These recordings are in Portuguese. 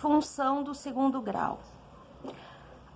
Função do segundo grau.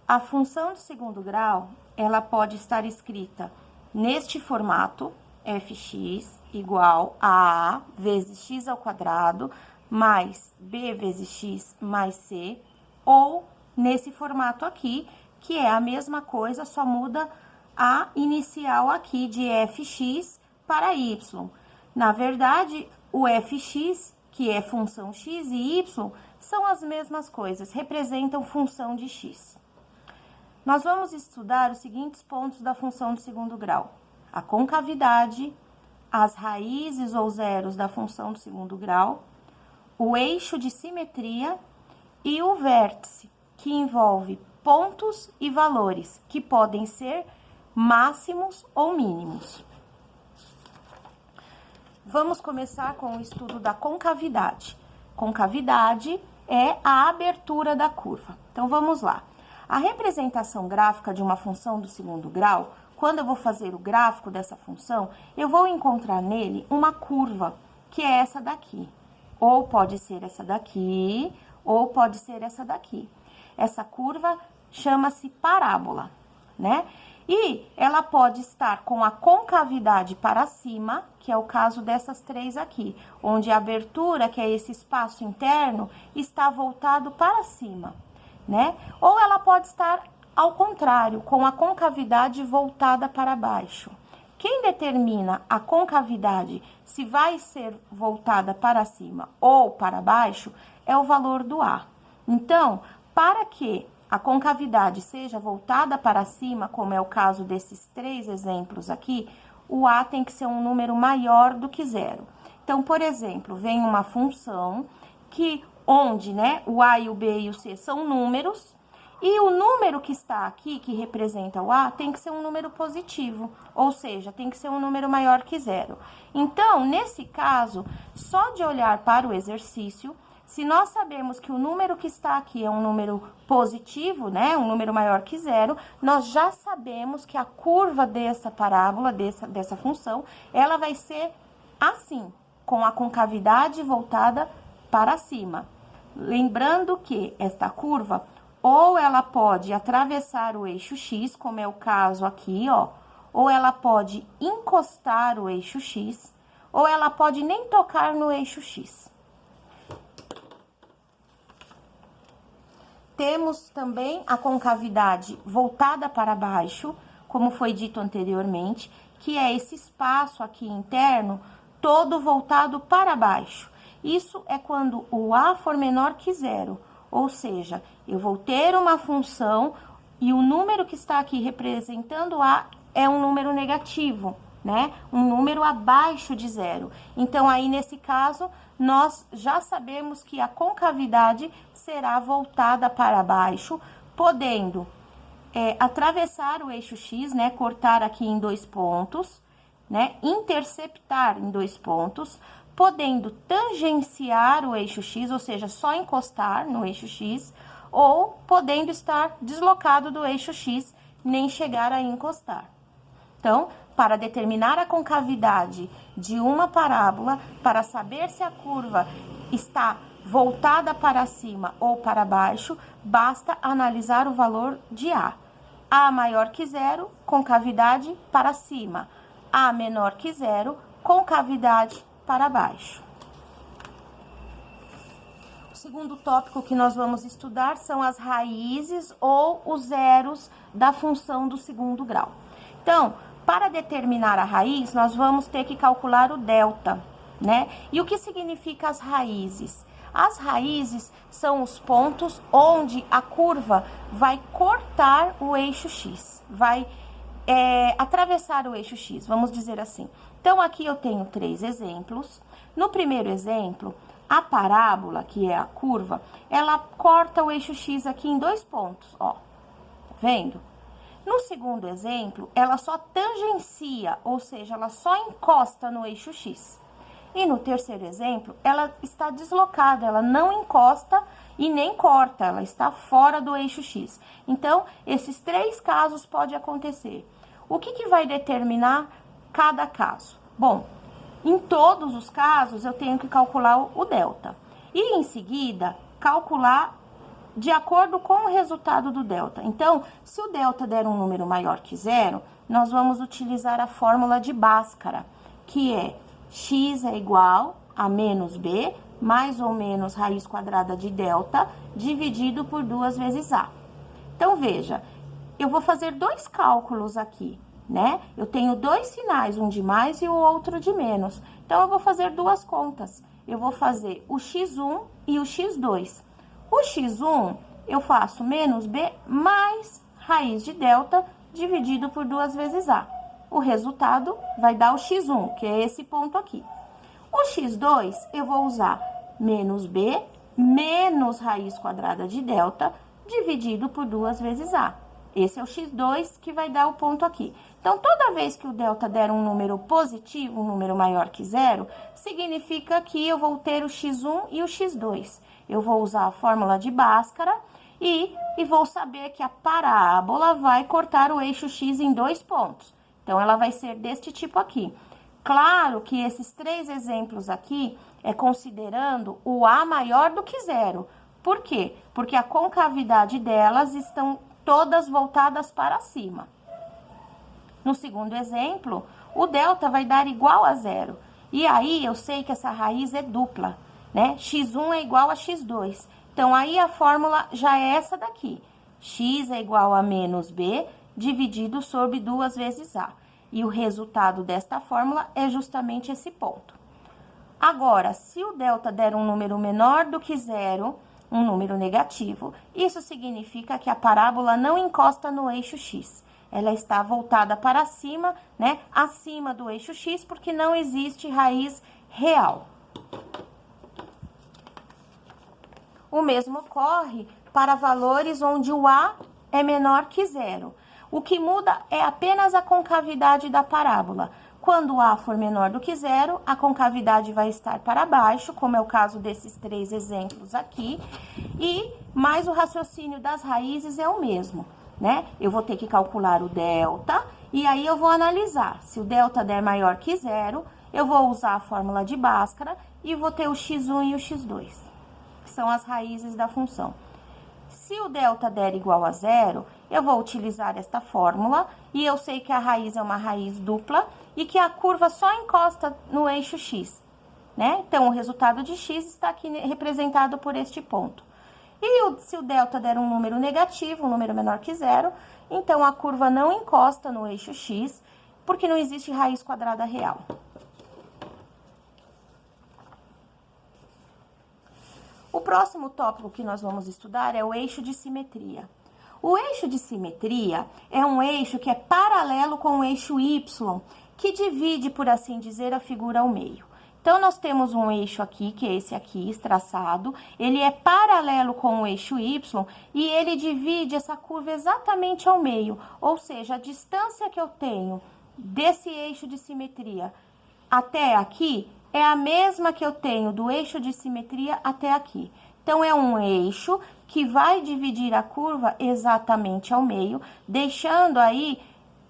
A função do segundo grau, ela pode estar escrita neste formato, fx igual a vezes x ao quadrado mais b vezes x mais c, ou nesse formato aqui, que é a mesma coisa, só muda a inicial aqui de fx para y. Na verdade, o fx, que é função x e y, são as mesmas coisas, representam função de x. Nós vamos estudar os seguintes pontos da função do segundo grau: a concavidade, as raízes ou zeros da função do segundo grau, o eixo de simetria e o vértice, que envolve pontos e valores, que podem ser máximos ou mínimos. Vamos começar com o estudo da concavidade. Concavidade é a abertura da curva. Então, vamos lá. A representação gráfica de uma função do segundo grau, quando eu vou fazer o gráfico dessa função, eu vou encontrar nele uma curva, que é essa daqui. Ou pode ser essa daqui, ou pode ser essa daqui. Essa curva chama-se parábola, né? E ela pode estar com a concavidade para cima, que é o caso dessas três aqui, onde a abertura, que é esse espaço interno, está voltado para cima, né? Ou ela pode estar ao contrário, com a concavidade voltada para baixo. Quem determina a concavidade, se vai ser voltada para cima ou para baixo, é o valor do A. Então, para que a concavidade seja voltada para cima, como é o caso desses três exemplos aqui, o A tem que ser um número maior do que zero. Então, por exemplo, vem uma função onde, né, o A e o B e o C são números, e o número que está aqui, que representa o A, tem que ser um número positivo, ou seja, tem que ser um número maior que zero. Então, nesse caso, só de olhar para o exercício, se nós sabemos que o número que está aqui é um número positivo, né, um número maior que zero, nós já sabemos que a curva dessa parábola, dessa função, ela vai ser assim, com a concavidade voltada para cima. Lembrando que esta curva, ou ela pode atravessar o eixo x, como é o caso aqui, ó, ou ela pode encostar o eixo x, ou ela pode nem tocar no eixo x. Temos também a concavidade voltada para baixo, como foi dito anteriormente, que é esse espaço aqui interno todo voltado para baixo. Isso é quando o A for menor que zero, ou seja, eu vou ter uma função e o número que está aqui representando A é um número negativo, né? Um número abaixo de zero. Então, aí, nesse caso, nós já sabemos que a concavidade será voltada para baixo, podendo atravessar o eixo x, né? Cortar aqui em dois pontos, né? Interceptar em dois pontos, podendo tangenciar o eixo x, ou seja, só encostar no eixo x, ou podendo estar deslocado do eixo x, nem chegar a encostar. Então, para determinar a concavidade de uma parábola, para saber se a curva está voltada para cima ou para baixo, basta analisar o valor de A. A maior que zero, concavidade para cima. A menor que zero, concavidade para baixo. O segundo tópico que nós vamos estudar são as raízes ou os zeros da função do segundo grau. Então, para determinar a raiz, nós vamos ter que calcular o delta, né? E o que significa as raízes? As raízes são os pontos onde a curva vai cortar o eixo x, vai atravessar o eixo x, vamos dizer assim. Então, aqui eu tenho três exemplos. No primeiro exemplo, a parábola, que é a curva, ela corta o eixo x aqui em dois pontos, ó, tá vendo? No segundo exemplo, ela só tangencia, ou seja, ela só encosta no eixo x. E no terceiro exemplo, ela está deslocada, ela não encosta e nem corta, ela está fora do eixo x. Então, esses três casos podem acontecer. O que vai determinar cada caso? Bom, em todos os casos, eu tenho que calcular o delta. E em seguida, calcular de acordo com o resultado do delta. Então, se o delta der um número maior que zero, nós vamos utilizar a fórmula de Bhaskara, que é x é igual a menos b, mais ou menos raiz quadrada de delta, dividido por 2 vezes a. Então, veja, eu vou fazer dois cálculos aqui, né? Eu tenho dois sinais, um de mais e o outro de menos. Então, eu vou fazer duas contas. Eu vou fazer o x1 e o x2. O x1, eu faço menos b mais raiz de delta dividido por 2 vezes a. O resultado vai dar o x1, que é esse ponto aqui. O x2, eu vou usar menos b menos raiz quadrada de delta dividido por 2 vezes a. Esse é o x2 que vai dar o ponto aqui. Então, toda vez que o delta der um número positivo, um número maior que zero, significa que eu vou ter o x1 e o x2. Eu vou usar a fórmula de Bhaskara e vou saber que a parábola vai cortar o eixo x em 2 pontos. Então, ela vai ser deste tipo aqui. Claro que esses 3 exemplos aqui é considerando o a maior do que zero. Por quê? Porque a concavidade delas estão todas voltadas para cima. No segundo exemplo, o delta vai dar igual a zero. E aí, eu sei que essa raiz é dupla, né? x1 é igual a x2. Então, aí a fórmula já é essa daqui. X é igual a menos b dividido sobre 2 vezes a. E o resultado desta fórmula é justamente esse ponto. Agora, se o delta der um número menor do que zero, um número negativo, isso significa que a parábola não encosta no eixo x. Ela está voltada para cima, né? Acima do eixo x, porque não existe raiz real. O mesmo ocorre para valores onde o a é menor que zero. O que muda é apenas a concavidade da parábola. Quando o a for menor do que zero, a concavidade vai estar para baixo, como é o caso desses 3 exemplos aqui, mas o raciocínio das raízes é o mesmo, né? Eu vou ter que calcular o delta, e aí eu vou analisar. Se o delta der maior que zero, eu vou usar a fórmula de Bhaskara e vou ter o x1 e o x2, que são as raízes da função. Se o delta der igual a zero, eu vou utilizar esta fórmula e eu sei que a raiz é uma raiz dupla e que a curva só encosta no eixo x, né? Então, o resultado de x está aqui representado por este ponto. E se o delta der um número negativo, um número menor que zero, então a curva não encosta no eixo x, porque não existe raiz quadrada real. O próximo tópico que nós vamos estudar é o eixo de simetria. O eixo de simetria é um eixo que é paralelo com o eixo y, que divide, por assim dizer, a figura ao meio. Então, nós temos um eixo aqui, que é esse aqui, traçado, ele é paralelo com o eixo y e ele divide essa curva exatamente ao meio, ou seja, a distância que eu tenho desse eixo de simetria até aqui é a mesma que eu tenho do eixo de simetria até aqui. Então, é um eixo que vai dividir a curva exatamente ao meio, deixando aí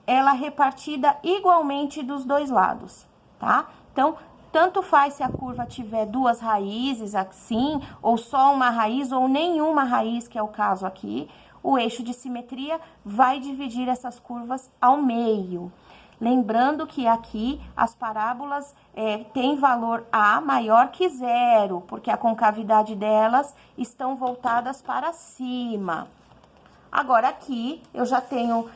ela repartida igualmente dos dois lados, tá? Então, tanto faz se a curva tiver 2 raízes assim, ou só uma raiz, ou nenhuma raiz, que é o caso aqui, o eixo de simetria vai dividir essas curvas ao meio. Lembrando que aqui as parábolas têm valor a maior que zero, porque a concavidade delas estão voltadas para cima. Agora, aqui eu já tenho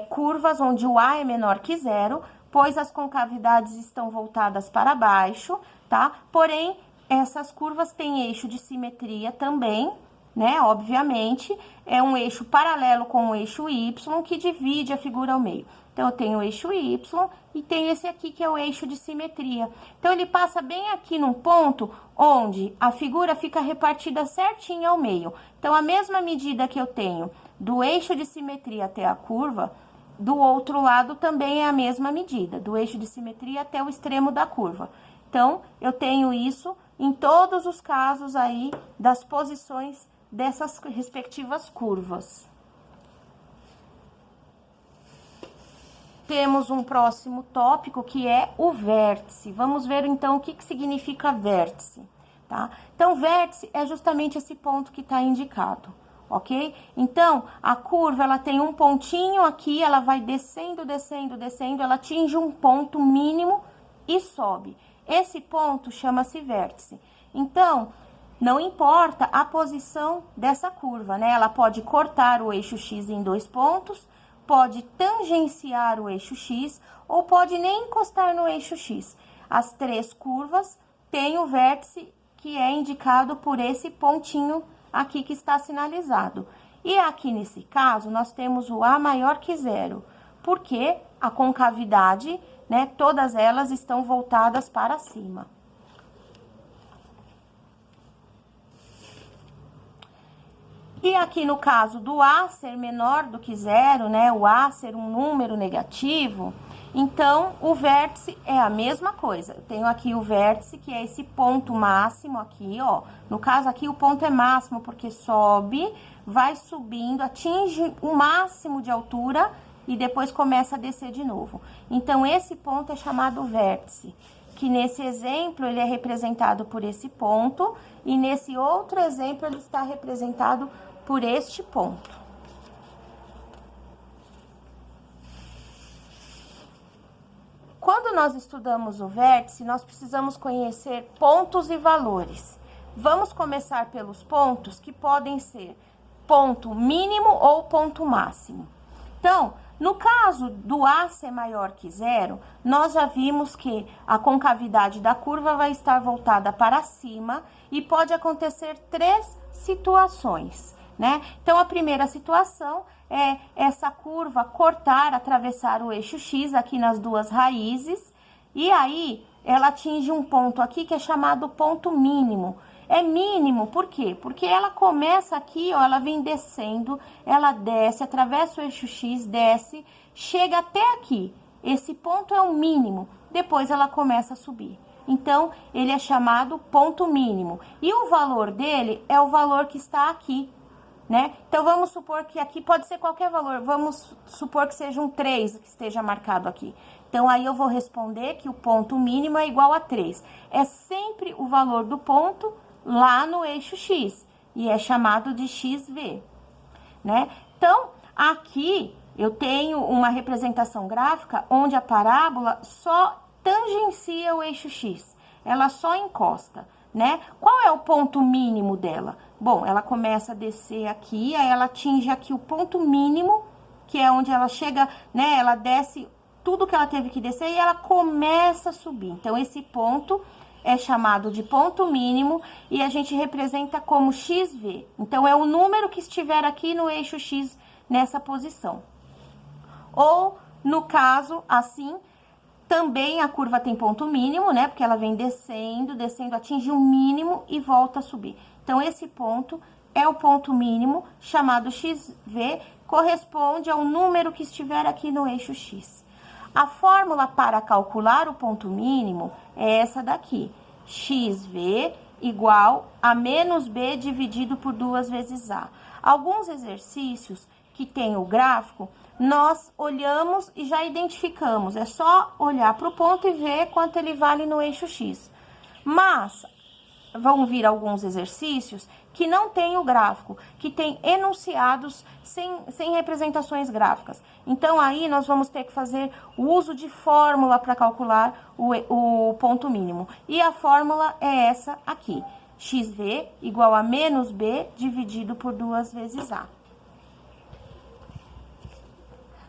curvas onde o a é menor que zero, pois as concavidades estão voltadas para baixo, tá? Porém, essas curvas têm eixo de simetria também, né? Obviamente, é um eixo paralelo com o eixo y que divide a figura ao meio. Então, eu tenho o eixo y e tenho esse aqui que é o eixo de simetria. Então, ele passa bem aqui num ponto onde a figura fica repartida certinho ao meio. Então, a mesma medida que eu tenho do eixo de simetria até a curva, do outro lado também é a mesma medida, do eixo de simetria até o extremo da curva. Então, eu tenho isso em todos os casos aí das posições dessas respectivas curvas. Temos um próximo tópico que é o vértice. Vamos ver então o que significa vértice. tá? Então, vértice é justamente esse ponto que está indicado, ok? Então, a curva, ela tem um pontinho aqui, ela vai descendo, descendo, descendo, ela atinge um ponto mínimo e sobe. Esse ponto chama-se vértice. Então, não importa a posição dessa curva, né? Ela pode cortar o eixo X em 2 pontos, pode tangenciar o eixo X ou pode nem encostar no eixo X. As 3 curvas têm o vértice que é indicado por esse pontinho aqui que está sinalizado. E aqui nesse caso, nós temos o A maior que zero, porque a concavidade, né, todas elas estão voltadas para cima. E aqui no caso do A ser menor do que zero, né, o A ser um número negativo, então o vértice é a mesma coisa. Eu tenho aqui o vértice, que é esse ponto máximo aqui, ó. No caso aqui o ponto é máximo, porque sobe, vai subindo, atinge o máximo de altura e depois começa a descer de novo. Então, esse ponto é chamado vértice, que nesse exemplo ele é representado por esse ponto, e nesse outro exemplo ele está representado por este ponto. Quando nós estudamos o vértice, nós precisamos conhecer pontos e valores. Vamos começar pelos pontos, que podem ser ponto mínimo ou ponto máximo. Então, no caso do A ser maior que zero, nós já vimos que a concavidade da curva vai estar voltada para cima e pode acontecer 3 situações, né? Então, a primeira situação é essa curva cortar, atravessar o eixo X aqui nas 2 raízes, e aí ela atinge um ponto aqui que é chamado ponto mínimo. É mínimo, por quê? Porque ela começa aqui, ó, ela vem descendo, ela desce, atravessa o eixo X, desce, chega até aqui. Esse ponto é o mínimo, depois ela começa a subir. Então, ele é chamado ponto mínimo. E o valor dele é o valor que está aqui, né? Então, vamos supor que aqui pode ser qualquer valor. Vamos supor que seja um 3 que esteja marcado aqui. Então, aí eu vou responder que o ponto mínimo é igual a 3. É sempre o valor do ponto lá no eixo X, e é chamado de XV, né? Então, aqui eu tenho uma representação gráfica onde a parábola só tangencia o eixo X, ela só encosta, né? Qual é o ponto mínimo dela? Bom, ela começa a descer aqui, aí ela atinge aqui o ponto mínimo, que é onde ela chega, né? Ela desce tudo que ela teve que descer e ela começa a subir. Então, esse ponto é chamado de ponto mínimo e a gente representa como XV. Então, é o número que estiver aqui no eixo X nessa posição. Ou, no caso, assim, também a curva tem ponto mínimo, né? Porque ela vem descendo, descendo, atinge o mínimo e volta a subir. Então, esse ponto é o ponto mínimo, chamado XV, corresponde ao número que estiver aqui no eixo X. A fórmula para calcular o ponto mínimo é essa daqui, XV igual a menos B dividido por 2 vezes A. Alguns exercícios que tem o gráfico, nós olhamos e já identificamos, é só olhar para o ponto e ver quanto ele vale no eixo X. Mas vão vir alguns exercícios que não tem o gráfico, que tem enunciados sem representações gráficas. Então, aí nós vamos ter que fazer o uso de fórmula para calcular o ponto mínimo. E a fórmula é essa aqui, XV igual a menos B dividido por 2 vezes A.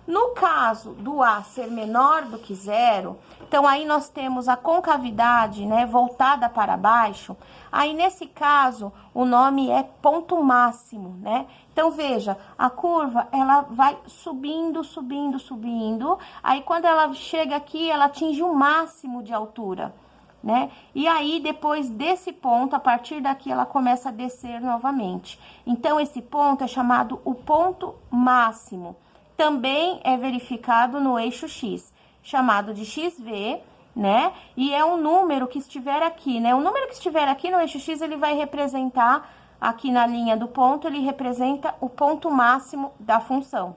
No caso do A ser menor do que zero, então aí nós temos a concavidade, né, voltada para baixo. Aí nesse caso, o nome é ponto máximo, né? Então veja, a curva ela vai subindo, subindo, subindo. Aí quando ela chega aqui, ela atinge o máximo de altura, né? E aí depois desse ponto, a partir daqui ela começa a descer novamente. Então esse ponto é chamado o ponto máximo. Também é verificado no eixo X, chamado de XV, né? E é um número que estiver aqui, né? O número que estiver aqui no eixo X, ele vai representar, aqui na linha do ponto, ele representa o ponto máximo da função.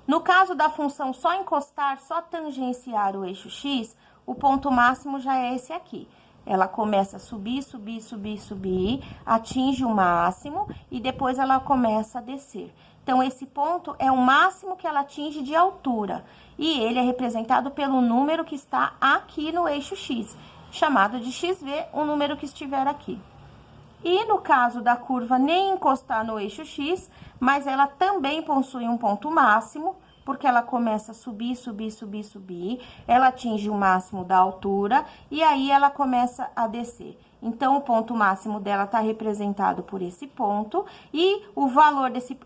No caso da função só encostar, só tangenciar o eixo X, o ponto máximo já é esse aqui. Ela começa a subir, subir, subir, subir, atinge o máximo e depois ela começa a descer. Então, esse ponto é o máximo que ela atinge de altura. E ele é representado pelo número que está aqui no eixo X, chamado de XV, o número que estiver aqui. E no caso da curva nem encostar no eixo X, mas ela também possui um ponto máximo, porque ela começa a subir, subir, subir, subir, ela atinge o máximo da altura e aí ela começa a descer. Então, o ponto máximo dela está representado por esse ponto e o valor desse,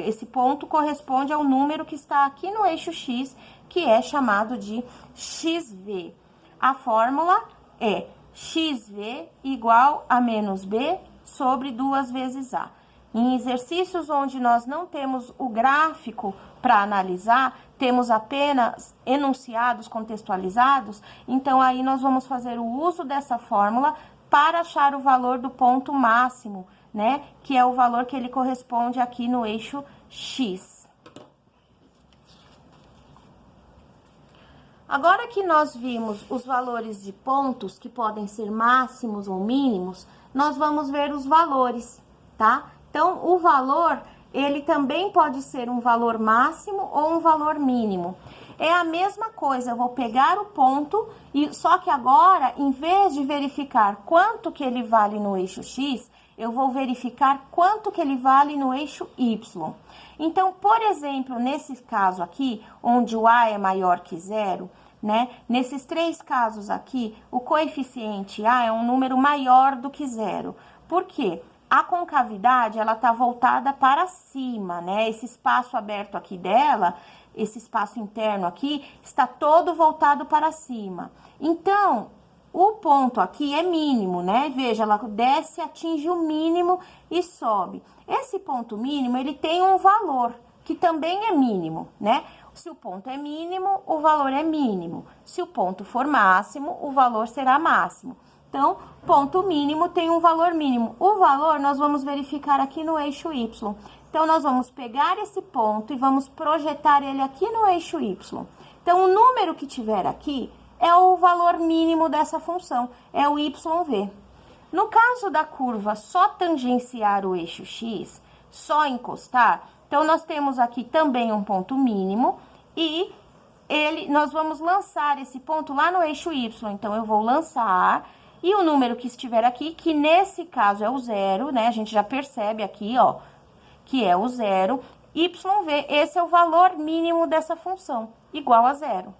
esse ponto corresponde ao número que está aqui no eixo X, que é chamado de XV. A fórmula é XV igual a menos B sobre 2 vezes A. Em exercícios onde nós não temos o gráfico para analisar, temos apenas enunciados contextualizados, então aí nós vamos fazer o uso dessa fórmula para achar o valor do ponto máximo, né? Que é o valor que ele corresponde aqui no eixo X. Agora que nós vimos os valores de pontos, que podem ser máximos ou mínimos, nós vamos ver os valores, tá? Então, o valor, ele também pode ser um valor máximo ou um valor mínimo. É a mesma coisa, eu vou pegar o ponto, e só que agora, em vez de verificar quanto que ele vale no eixo X, eu vou verificar quanto que ele vale no eixo Y. Então, por exemplo, nesse caso aqui, onde o A é maior que 0, né? Nesses 3 casos aqui, o coeficiente A é um número maior do que 0. Por quê? A concavidade, ela tá voltada para cima, né? Esse espaço aberto aqui dela, esse espaço interno aqui, está todo voltado para cima. Então, o ponto aqui é mínimo, né? Veja, ela desce, atinge o mínimo e sobe. Esse ponto mínimo, ele tem um valor, que também é mínimo, né? Se o ponto é mínimo, o valor é mínimo. Se o ponto for máximo, o valor será máximo. Então, ponto mínimo tem um valor mínimo. O valor nós vamos verificar aqui no eixo Y. Então, nós vamos pegar esse ponto e vamos projetar ele aqui no eixo Y. Então, o número que tiver aqui é o valor mínimo dessa função, é o YV. No caso da curva só tangenciar o eixo X, só encostar, então, nós temos aqui também um ponto mínimo e nós vamos lançar esse ponto lá no eixo Y. Então, eu vou lançar... E o número que estiver aqui, que nesse caso é o 0, né? A gente já percebe aqui, ó, que é o 0. YV, esse é o valor mínimo dessa função, igual a 0.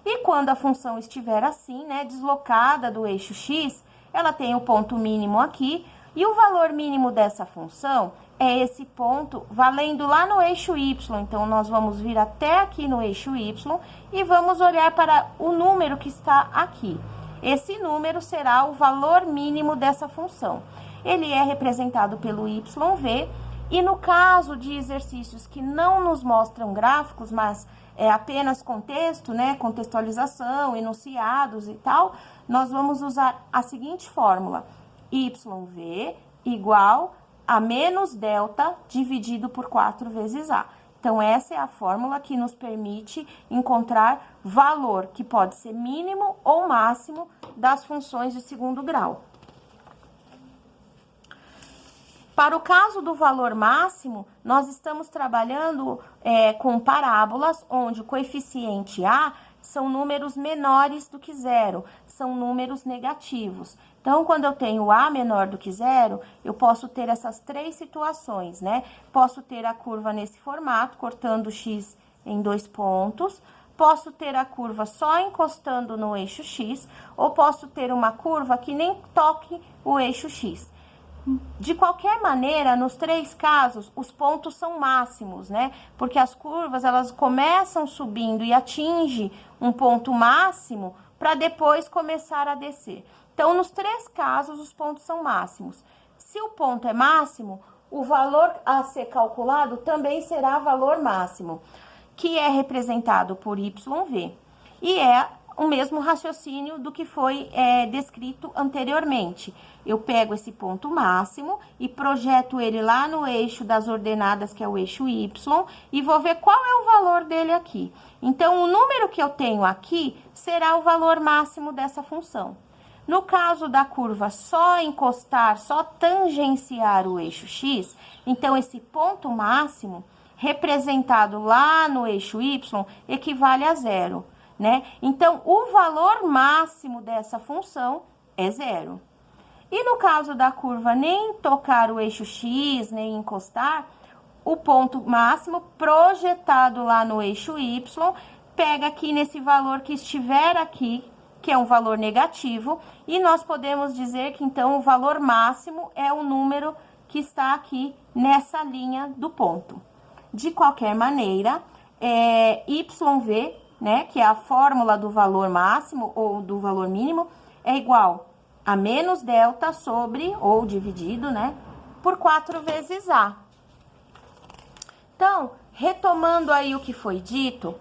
E quando a função estiver assim, né, deslocada do eixo X, ela tem o ponto mínimo aqui, e o valor mínimo dessa função é esse ponto valendo lá no eixo Y. Então, nós vamos vir até aqui no eixo Y e vamos olhar para o número que está aqui. Esse número será o valor mínimo dessa função. Ele é representado pelo YV, e no caso de exercícios que não nos mostram gráficos, mas é apenas contexto, né, contextualização, enunciados e tal, nós vamos usar a seguinte fórmula: YV igual a menos delta dividido por 4 vezes A. Então, essa é a fórmula que nos permite encontrar valor, que pode ser mínimo ou máximo, das funções de segundo grau. Para o caso do valor máximo, nós estamos trabalhando com parábolas, onde o coeficiente A são números menores do que 0, são números negativos. Então, quando eu tenho A menor do que 0, eu posso ter essas 3 situações, né? Posso ter a curva nesse formato, cortando o X em 2 pontos. Posso ter a curva só encostando no eixo X, ou posso ter uma curva que nem toque o eixo X. De qualquer maneira, nos 3 casos, os pontos são máximos, né? Porque as curvas, elas começam subindo e atingem um ponto máximo para depois começar a descer. Então, nos 3 casos, os pontos são máximos. Se o ponto é máximo, o valor a ser calculado também será valor máximo, que é representado por YV. E é o mesmo raciocínio do que foi descrito anteriormente. Eu pego esse ponto máximo e projeto ele lá no eixo das ordenadas, que é o eixo Y, e vou ver qual é o valor dele aqui. Então, o número que eu tenho aqui será o valor máximo dessa função. No caso da curva só encostar, só tangenciar o eixo x, então esse ponto máximo, representado lá no eixo y, equivale a zero, né? Então, o valor máximo dessa função é zero. E no caso da curva nem tocar o eixo x, nem encostar, o ponto máximo projetado lá no eixo y, pega aqui nesse valor que estiver aqui, que é um valor negativo, e nós podemos dizer que, então, o valor máximo é o número que está aqui nessa linha do ponto. De qualquer maneira, YV, né, que é a fórmula do valor máximo ou do valor mínimo, é igual a menos delta sobre, ou dividido, né, por 4 vezes A. Então, retomando aí o que foi dito,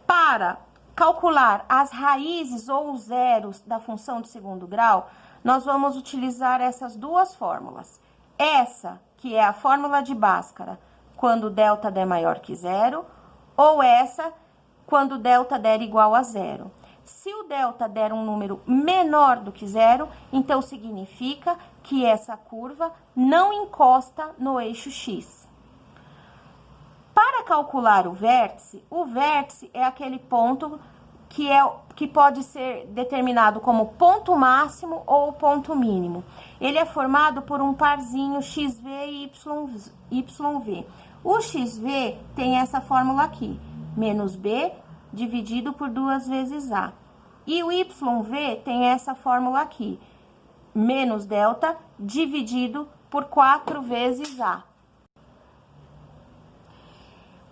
para calcular as raízes ou os zeros da função de segundo grau, nós vamos utilizar essas duas fórmulas. Essa, que é a fórmula de Bhaskara, quando delta der maior que zero, ou essa, quando delta der igual a zero. Se o delta der um número menor do que zero, então significa que essa curva não encosta no eixo x. Para calcular o vértice é aquele ponto que pode ser determinado como ponto máximo ou ponto mínimo. Ele é formado por um parzinho xv e yv. O xv tem essa fórmula aqui, menos b dividido por 2 vezes a. E o yv tem essa fórmula aqui, menos delta dividido por 4 vezes a.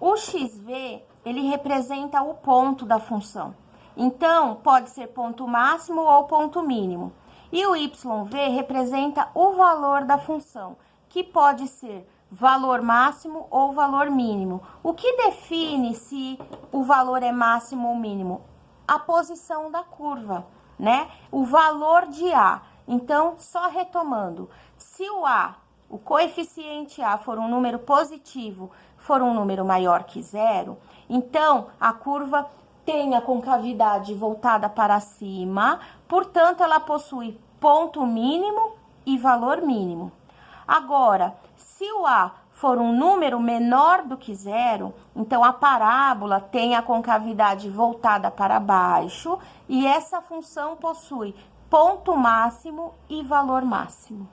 O xv, ele representa o ponto da função. Então, pode ser ponto máximo ou ponto mínimo. E o yv representa o valor da função, que pode ser valor máximo ou valor mínimo. O que define se o valor é máximo ou mínimo? A posição da curva, né? O valor de A. Então, só retomando, se o coeficiente A for um número positivo, for um número maior que zero, então a curva tem a concavidade voltada para cima, portanto, ela possui ponto mínimo e valor mínimo. Agora, se o A for um número menor do que zero, então a parábola tem a concavidade voltada para baixo e essa função possui ponto máximo e valor máximo.